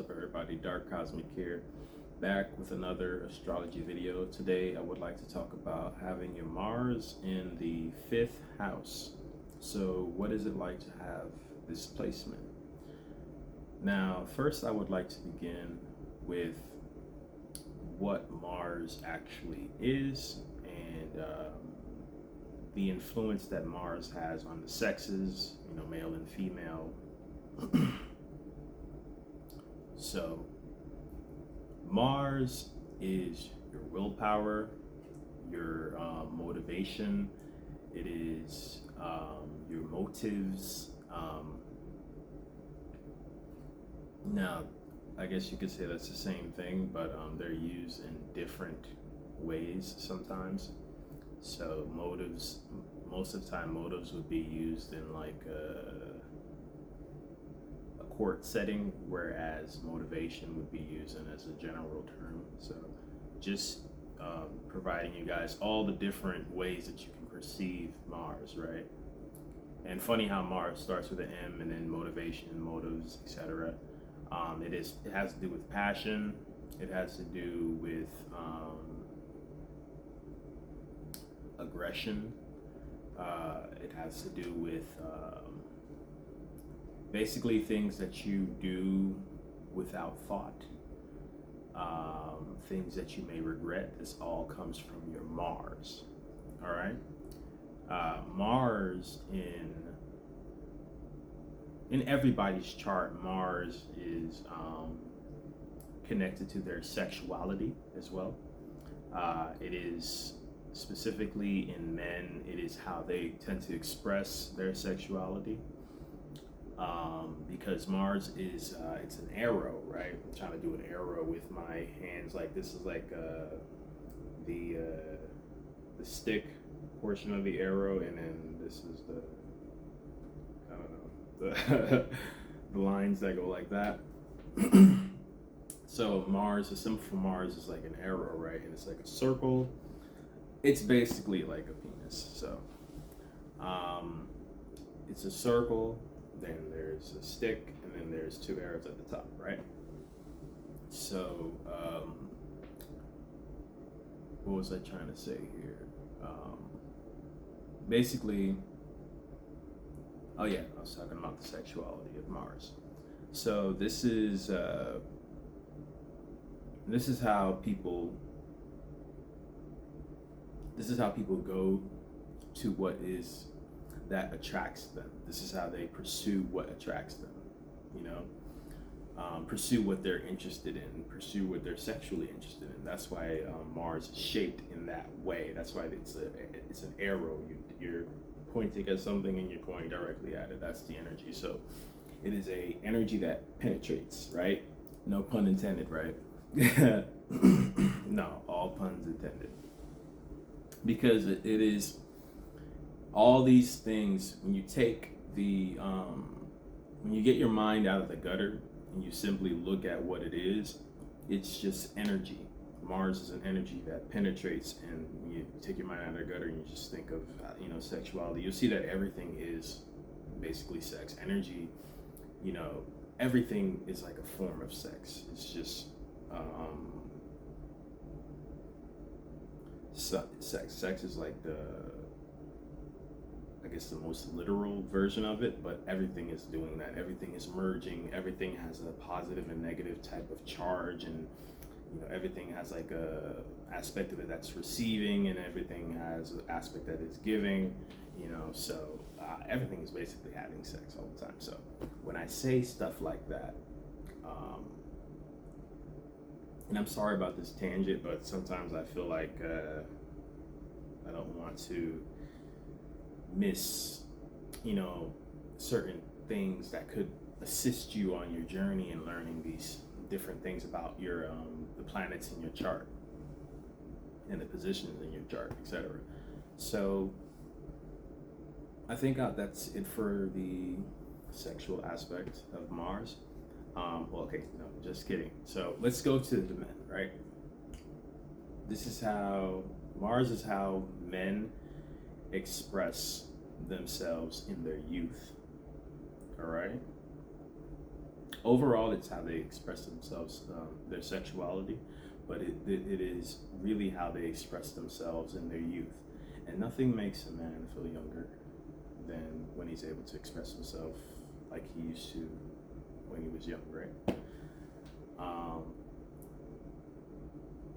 up, everybody? Dark Cosmic here, back with another astrology video. Today I would like to talk about having your Mars in the 5th house. So what is it like to have this placement? Now, first I would like to begin with what Mars actually is and the influence that Mars has on the sexes, male and female. So, Mars is your willpower, your motivation, it is your motives. Now, I guess you could say that's the same thing, but they're used in different ways sometimes. So, motives, most of the time, motives would be used in like a court setting, whereas motivation would be used in as a general term. So just providing you guys all the different ways that you can perceive Mars, right? And funny how Mars starts with an M and then motivation, motives, etc. It has to do with passion. It has to do with aggression. It has to do with basically things that you do without thought, things that you may regret. This all comes from your Mars. All right. Mars in everybody's chart, Mars is connected to their sexuality as well. It is specifically in men, it is how they tend to express their sexuality. Because Mars is it's an arrow, right? I'm trying to do an arrow with my hands. Like this is like the stick portion of the arrow, and then this is the, I don't know, the lines that go like that. So Mars, the symbol for Mars is like an arrow, right? And it's like a circle. It's basically like a penis. So it's a circle. Then there's a stick, and then there's two arrows at the top, right? So, what was I trying to say here? Basically, oh yeah, I was talking about the sexuality of Mars. So this is how people go to what is that attracts them. This is how they pursue what attracts them, pursue what they're interested in, pursue what they're sexually interested in. That's why Mars is shaped in that way. That's why it's an arrow. You're pointing at something and you're pointing directly at it. That's the energy. So it is a energy that penetrates, right? No pun intended, right? No, all puns intended. Because it is all these things. When you take when you get your mind out of the gutter and you simply look at what it is, it's just energy. Mars is an energy that penetrates, and when you take your mind out of the gutter and you just think of sexuality, you'll see that everything is basically sex. Energy, everything is like a form of sex. It's just sex. Sex is like the most literal version of it, but everything is doing that. Everything is merging. Everything has a positive and negative type of charge, and everything has like a aspect of it that's receiving, and everything has an aspect that is giving. So everything is basically having sex all the time. So when I say stuff like that, and I'm sorry about this tangent, but sometimes I feel like I don't want to miss certain things that could assist you on your journey in learning these different things about your the planets in your chart and the positions in your chart, etc. So I think that's it for the sexual aspect of Mars. Okay, no, just kidding. So let's go to the men, right? This is how Mars is how men express themselves in their youth. All right. Overall, it's how they express themselves, their sexuality, but it is really how they express themselves in their youth. And nothing makes a man feel younger than when he's able to express himself like he used to when he was young, right?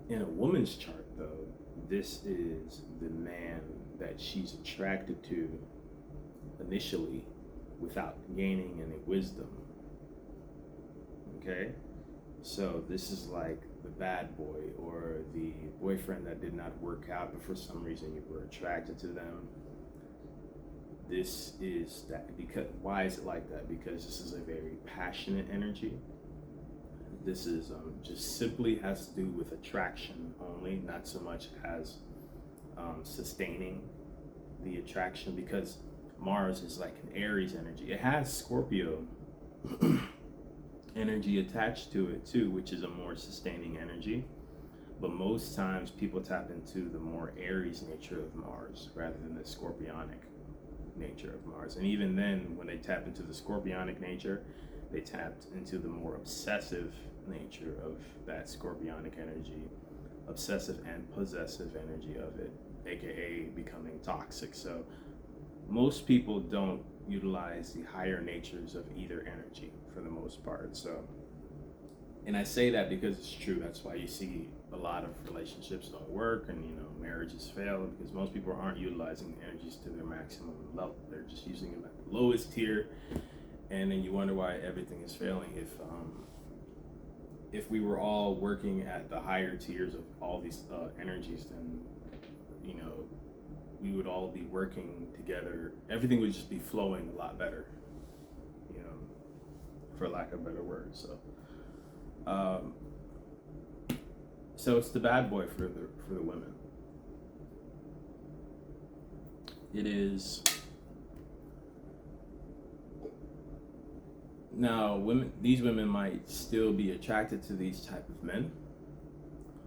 In a woman's chart, though, this is the man that she's attracted to initially without gaining any wisdom. Okay? So this is like the bad boy or the boyfriend that did not work out, but for some reason you were attracted to them. This is that. Because why is it like that? Because this is a very passionate energy. This is just simply has to do with attraction only, not so much as sustaining the attraction, because Mars is like an Aries energy. It has Scorpio energy attached to it too, which is a more sustaining energy. But most times people tap into the more Aries nature of Mars rather than the Scorpionic nature of Mars. And even then, when they tap into the Scorpionic nature, they tapped into the more obsessive nature of that Scorpionic energy, obsessive and possessive energy of it, aka becoming toxic. So most people don't utilize the higher natures of either energy for the most part. So, and I say that because it's true. That's why you see a lot of relationships don't work and marriages fail, because most people aren't utilizing the energies to their maximum level. They're just using them at the lowest tier, and then you wonder why everything is failing. If we were all working at the higher tiers of all these energies, then we would all be working together. Everything would just be flowing a lot better, for lack of a better word. So it's the bad boy for the women. It is. Now, these women might still be attracted to these type of men.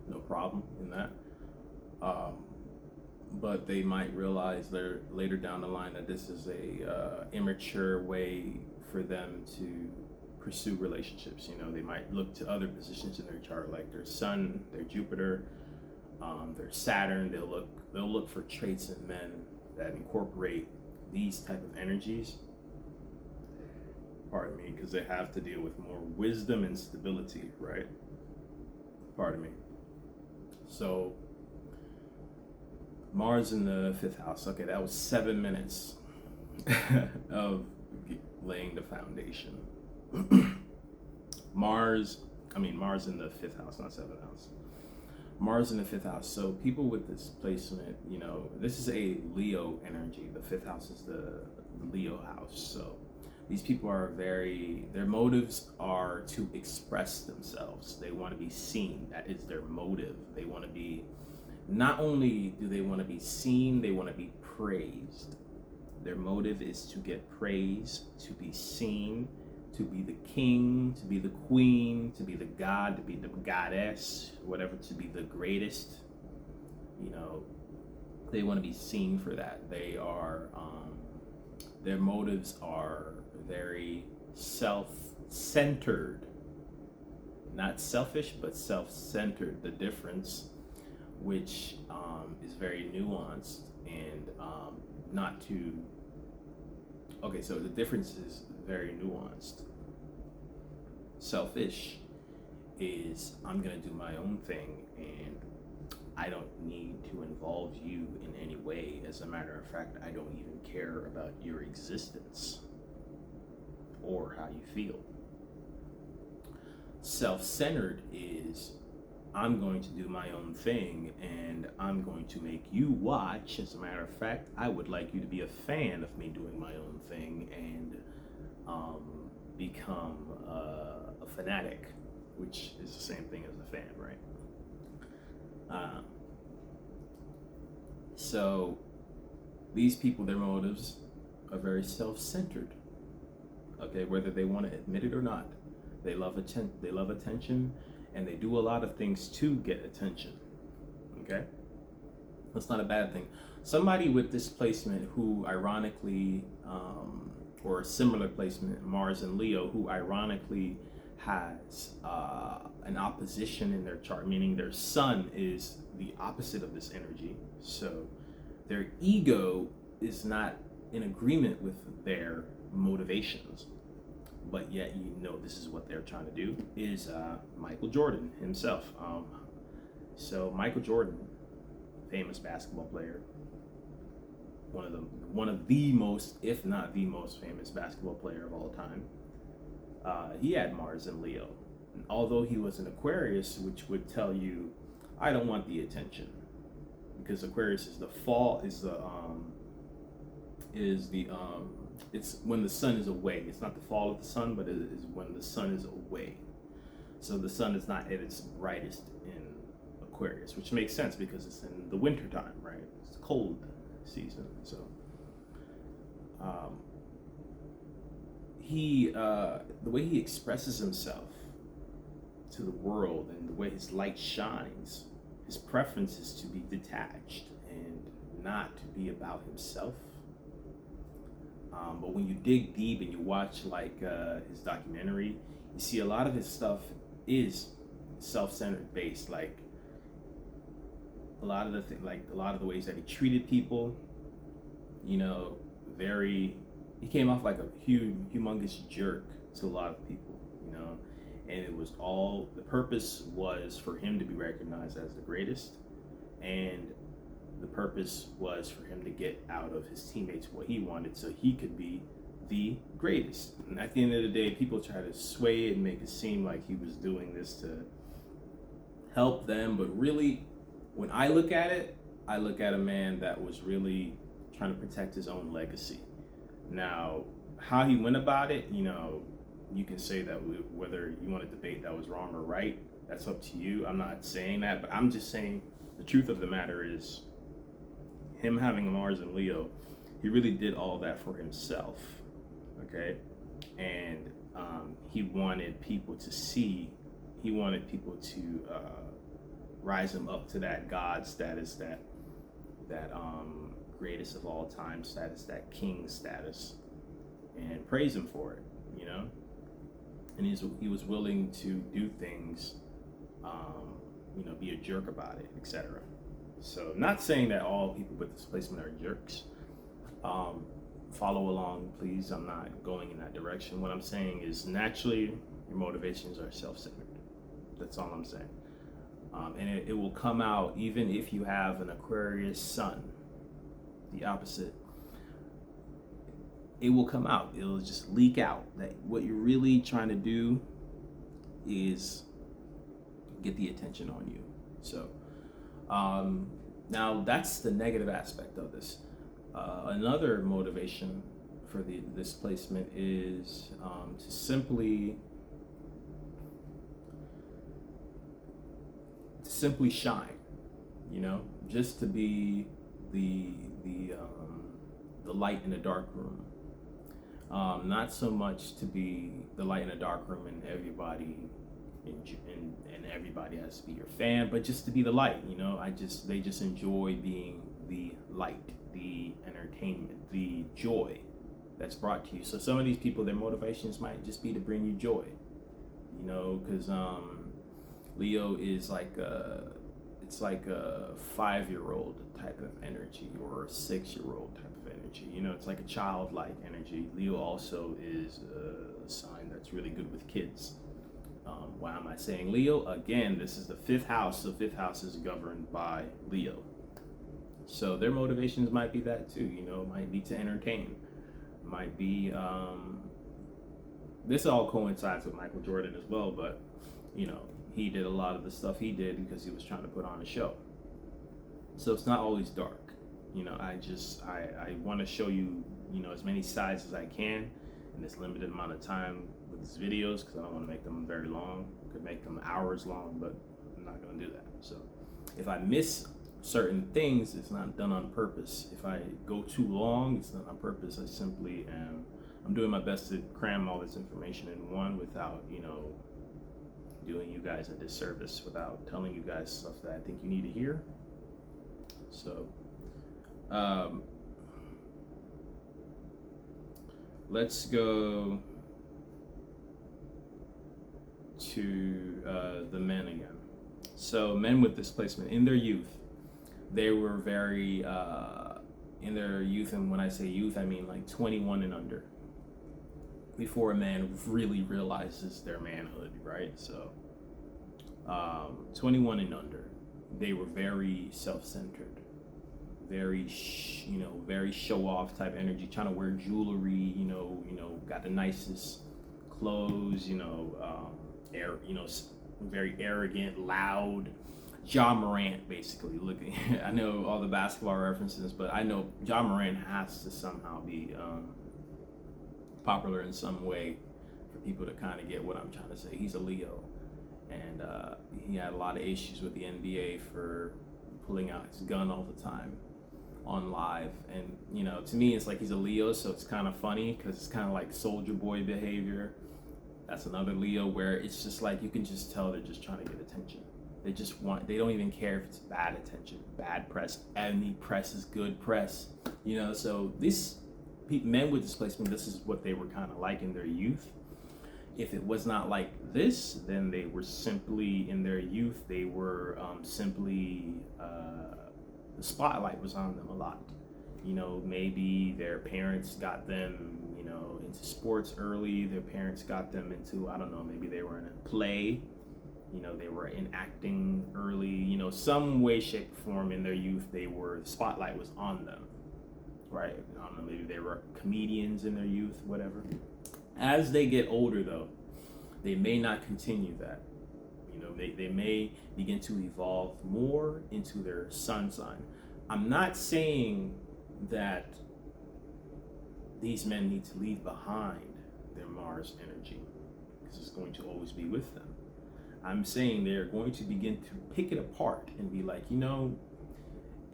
No problem in that. But they might realize later down the line that this is a immature way for them to pursue relationships. They might look to other positions in their chart, like their Sun, their Jupiter, their Saturn. They'll look for traits in men that incorporate these type of energies. Pardon me, because they have to deal with more wisdom and stability, right? Pardon me. So Mars in the 5th house. Okay, that was 7 minutes of laying the foundation. Mars in the 5th house, not 7th house. Mars in the 5th house. So people with this placement, this is a Leo energy. The 5th house is the Leo house. So these people are their motives are to express themselves. They want to be seen. That is their motive. They want to be, not only do they want to be seen, they want to be praised. Their motive is to get praise, to be seen, to be the king, to be the queen, to be the god, to be the goddess, whatever, to be the greatest. They want to be seen for that. They are, their motives are very self-centered. Not selfish, but self-centered. The difference, which is very nuanced and not too. Okay, so the difference is very nuanced. Selfish is I'm gonna do my own thing and I don't need to involve you in any way. As a matter of fact, I don't even care about your existence or how you feel. Self-centered is I'm going to do my own thing and I'm going to make you watch. As a matter of fact, I would like you to be a fan of me doing my own thing and become a fanatic, which is the same thing as a fan, right? So these people, their motives are very self-centered. Okay, whether they want to admit it or not, they love attention, and they do a lot of things to get attention. Okay, that's not a bad thing. Somebody with this placement who ironically, or a similar placement, Mars and Leo, who ironically has an opposition in their chart, meaning their sun is the opposite of this energy. So their ego is not in agreement with their motivations, but yet this is what they're trying to do, is Michael Jordan himself. So Michael Jordan, famous basketball player, one of the most, if not the most famous basketball player of all time. He had Mars and Leo. And although he was an Aquarius, which would tell you, I don't want the attention, because Aquarius is it's when the sun is away. It's not the fall of the sun, but it is when the sun is away. So the sun is not at its brightest in Aquarius, which makes sense because it's in the winter time, right? It's cold season. So the way he expresses himself to the world and the way his light shines, his preference is to be detached and not to be about himself. But when you dig deep and you watch his documentary, you see a lot of his stuff is self-centered based. Like a lot of the ways that he treated people, he came off like a humongous jerk to a lot of people, and it was the purpose was for him to be recognized as the greatest, and the purpose was for him to get out of his teammates what he wanted so he could be the greatest. And at the end of the day, people try to sway it and make it seem like he was doing this to help them, but really, when I look at it, I look at a man that was really trying to protect his own legacy. Now, how he went about it, you can say that whether you want to debate that was wrong or right, that's up to you. I'm not saying that, but I'm just saying the truth of the matter is him having Mars and Leo, he really did all that for himself, okay? And he wanted people to rise him up to that God status, that greatest of all time status, that king status, and praise him for it, And he was willing to do things, be a jerk about it, etc. So, not saying that all people with displacement are jerks. Follow along, please. I'm not going in that direction. What I'm saying is, naturally, your motivations are self-centered. That's all I'm saying. And it will come out even if you have an Aquarius sun, the opposite. It will come out. It'll just leak out that what you're really trying to do is get the attention on you. So, now that's the negative aspect of this. Another motivation for the displacement is to simply shine, just to be the light in the dark room. Not so much to be the light in the dark room and everybody has to be your fan, but just to be the light. They just enjoy being the light, the entertainment, the joy that's brought to you. So some of these people, their motivations might just be to bring you joy, because Leo is it's like a 5-year-old type of energy or a 6-year-old type of energy. It's like a childlike energy. Leo also is a sign that's really good with kids. Why am I saying Leo? Again, this is the 5th house. The 5th house is governed by Leo. So their motivations might be that too, might be to entertain. Might be, this all coincides with Michael Jordan as well, but, he did a lot of the stuff he did because he was trying to put on a show. So it's not always dark. I want to show you, as many sides as I can in this limited amount of time with these videos, because I don't want to make them very long. Could make them hours long, but I'm not going to do that. So if I miss certain things, it's not done on purpose. If I go too long, it's not on purpose. I simply I'm doing my best to cram all this information in one without, doing you guys a disservice, without telling you guys stuff that I think you need to hear. So, let's go to the men again. So men with displacement in their youth, they were very in their youth, and when I say youth, I mean like 21 and under, before a man really realizes their manhood, right? So 21 and under, they were very self-centered, very very show-off type energy, trying to wear jewelry, got the nicest clothes, very arrogant, loud. Ja Morant, basically. Looking, I know all the basketball references, but I know Ja Morant has to somehow be popular in some way for people to kind of get what I'm trying to say. He's a Leo, and he had a lot of issues with the NBA for pulling out his gun all the time on live. And to me, it's like he's a Leo, so it's kind of funny because it's kind of like soldier boy behavior. That's another Leo where it's just like you can just tell they're just trying to get attention. They don't even care if it's bad attention, bad press. Any press is good press, so these men with displacement, this is what they were kind of like in their youth. If it was not like this, then they were simply, in their youth, they were simply, the spotlight was on them a lot. Maybe their parents got them, into sports early. Their parents got them into, I don't know, maybe they were in a play. They were in acting early, some way, shape, or form in their youth, the spotlight was on them, right? I don't know, maybe they were comedians in their youth, whatever. As they get older, though, they may not continue that. They may begin to evolve more into their sun sign. I'm not saying that these men need to leave behind their Mars energy, because it's going to always be with them. I'm saying they're going to begin to pick it apart and be like,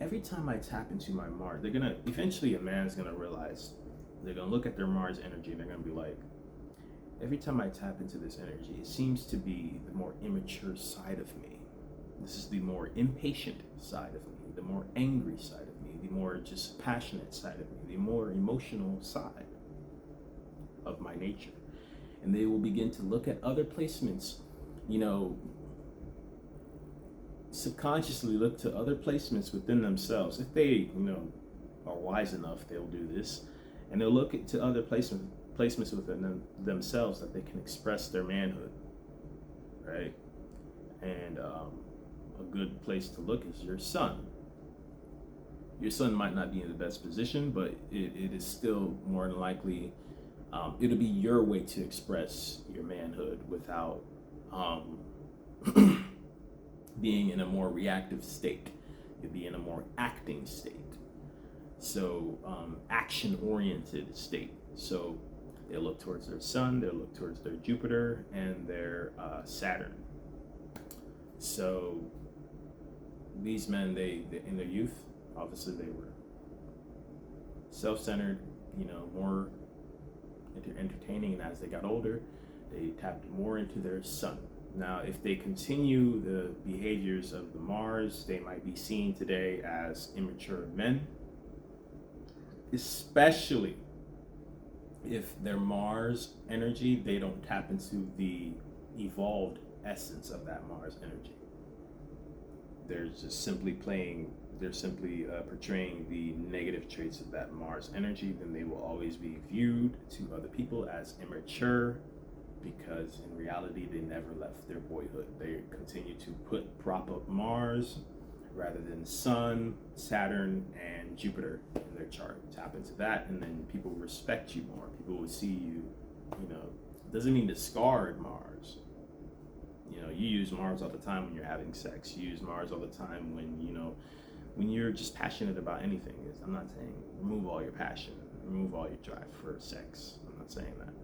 every time I tap into my Mars, eventually a man's gonna realize, they're gonna look at their Mars energy and they're gonna be like, every time I tap into this energy, it seems to be the more immature side of me. This is the more impatient side of me, the more angry side of me, the more just passionate side of me, the more emotional side of my nature. And they will begin to look at other placements, subconsciously look to other placements within themselves. If they, are wise enough, they'll do this. And they'll look to other placements within themselves that they can express their manhood, right? And a good place to look is your sun. Your sun might not be in the best position, but it is still more than likely, it'll be your way to express your manhood without being in a more reactive state. You'll be in a more acting state. So action-oriented state. So they look towards their sun, they look towards their Jupiter, and their Saturn. So these men, they in their youth, obviously they were self-centered, more entertaining, and as they got older, they tapped more into their sun. Now, if they continue the behaviors of the Mars, they might be seen today as immature men, especially if their Mars energy, they don't tap into the evolved essence of that Mars energy. They're just simply portraying the negative traits of that Mars energy. Then they will always be viewed to other people as immature, because in reality they never left their boyhood. They continue to prop up Mars rather than Sun, Saturn, and Jupiter in their chart. Tap into that, and then people respect you more. People will see you, doesn't mean discard Mars. You use Mars all the time when you're having sex. You use Mars all the time when you're just passionate about anything. I'm not saying remove all your passion, remove all your drive for sex. I'm not saying that.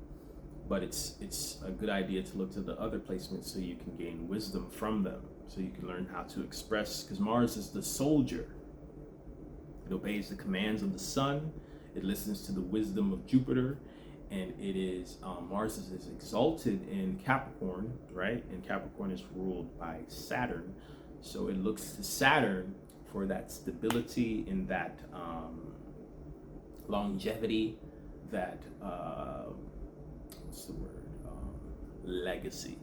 But it's a good idea to look to the other placements so you can gain wisdom from them, so you can learn how to express, because Mars is the soldier. It obeys the commands of the sun, it listens to the wisdom of Jupiter, and it is, Mars is exalted in Capricorn, right? And Capricorn is ruled by Saturn, so it looks to Saturn for that stability and that longevity, that what's the word, legacy,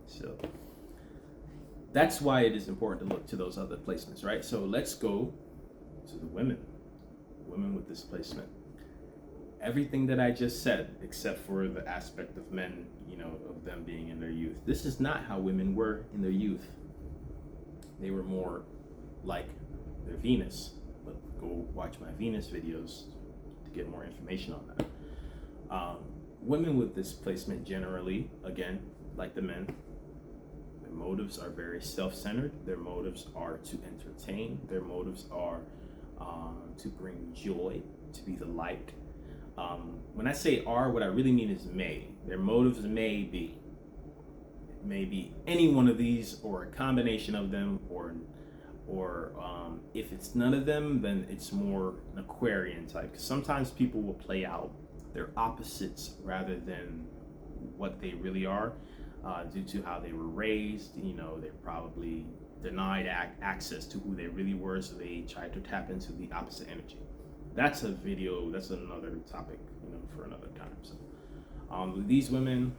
So that's why it is important to look to those other placements, right? So let's go to the women with this placement. Everything that I just said, except for the aspect of men, of them being in their youth. This is not how women were in their youth. They were more like their Venus. But go watch my Venus videos to get more information on that. Women with this placement generally, again, like the men, their motives are very self-centered. Their motives are to entertain. Their motives are to bring joy, to be the light. When I say are, what I really mean is may. Their motives may be. It may be any one of these or a combination of them, or if it's none of them, then it's more an Aquarian type. 'Cause sometimes people will play out their opposites rather than what they really are, due to how they were raised. They're probably denied access to who they really were, so they tried to tap into the opposite energy. That's another topic, for another time. So these women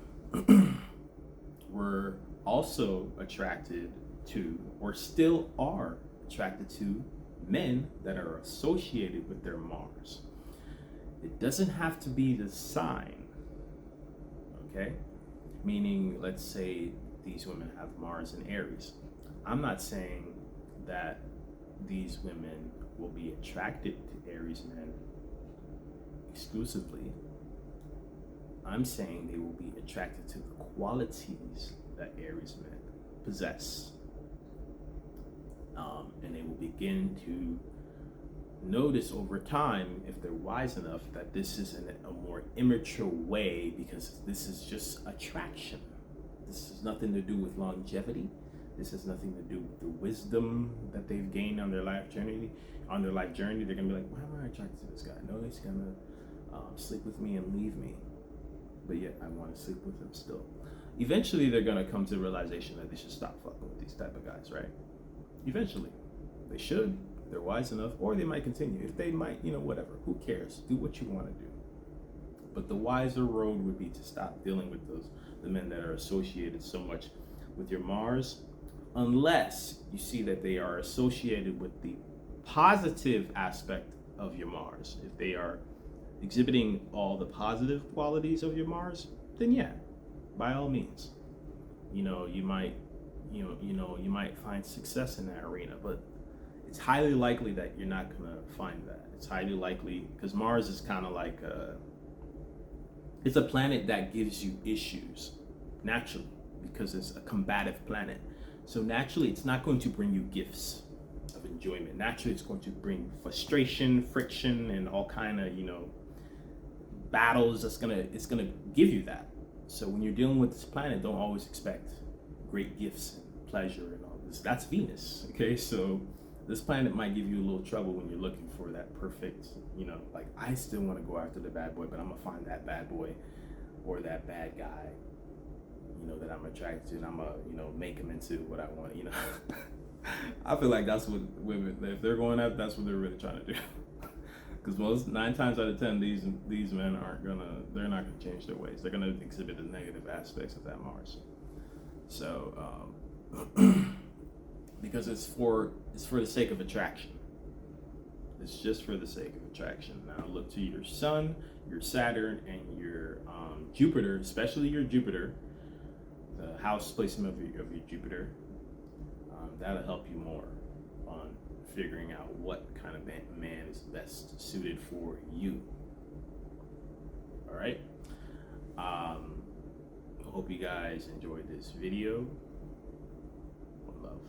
were also attracted to, or still are attracted to, men that are associated with their Mars. It doesn't have to be the sign, okay? Meaning, let's say these women have Mars in Aries. I'm not saying that these women will be attracted to Aries men exclusively. I'm saying they will be attracted to the qualities that Aries men possess. And they will begin to notice over time, if they're wise enough, that this is in a more immature way, because this is just attraction. This has nothing to do with longevity. This has nothing to do with the wisdom that they've gained on their life journey. They're gonna be like, why am I attracted to this guy? No, he's gonna sleep with me and leave me, but yet I want to sleep with him still. Eventually, they're gonna come to the realization that they should stop fucking with these type of guys, right? Eventually, they should. They're wise enough, or they might continue. If they might, whatever. Who cares? Do what you want to do. But the wiser road would be to stop dealing with the men that are associated so much with your Mars, unless you see that they are associated with the positive aspect of your Mars. If they are exhibiting all the positive qualities of your Mars, then yeah, by all means. You might find success in that arena, but it's highly likely that you're not gonna find that. It's highly likely, because Mars is kind of like it's a planet that gives you issues naturally, because it's a combative planet. So naturally, it's not going to bring you gifts of enjoyment. Naturally, it's going to bring frustration, friction, and all kind of battles. It's gonna give you that. So when you're dealing with this planet, don't always expect great gifts and pleasure and all this. That's Venus, okay? So this planet might give you a little trouble when you're looking for that perfect, like, I still want to go after the bad boy, but I'm gonna find that bad boy or that bad guy, that I'm attracted to, and I'm gonna, make him into what I want, I feel like that's what women, if they're going after, that's what they're really trying to do. Because 9 times out of 10, these men they're not gonna change their ways. They're gonna exhibit the negative aspects of that Mars. So, because it's for the sake of attraction. It's just for the sake of attraction. Now look to your Sun, your Saturn, and your Jupiter, especially your Jupiter, the house placement of your Jupiter. That'll help you more on figuring out what kind of man is best suited for you. All right. I hope you guys enjoyed this video. One love.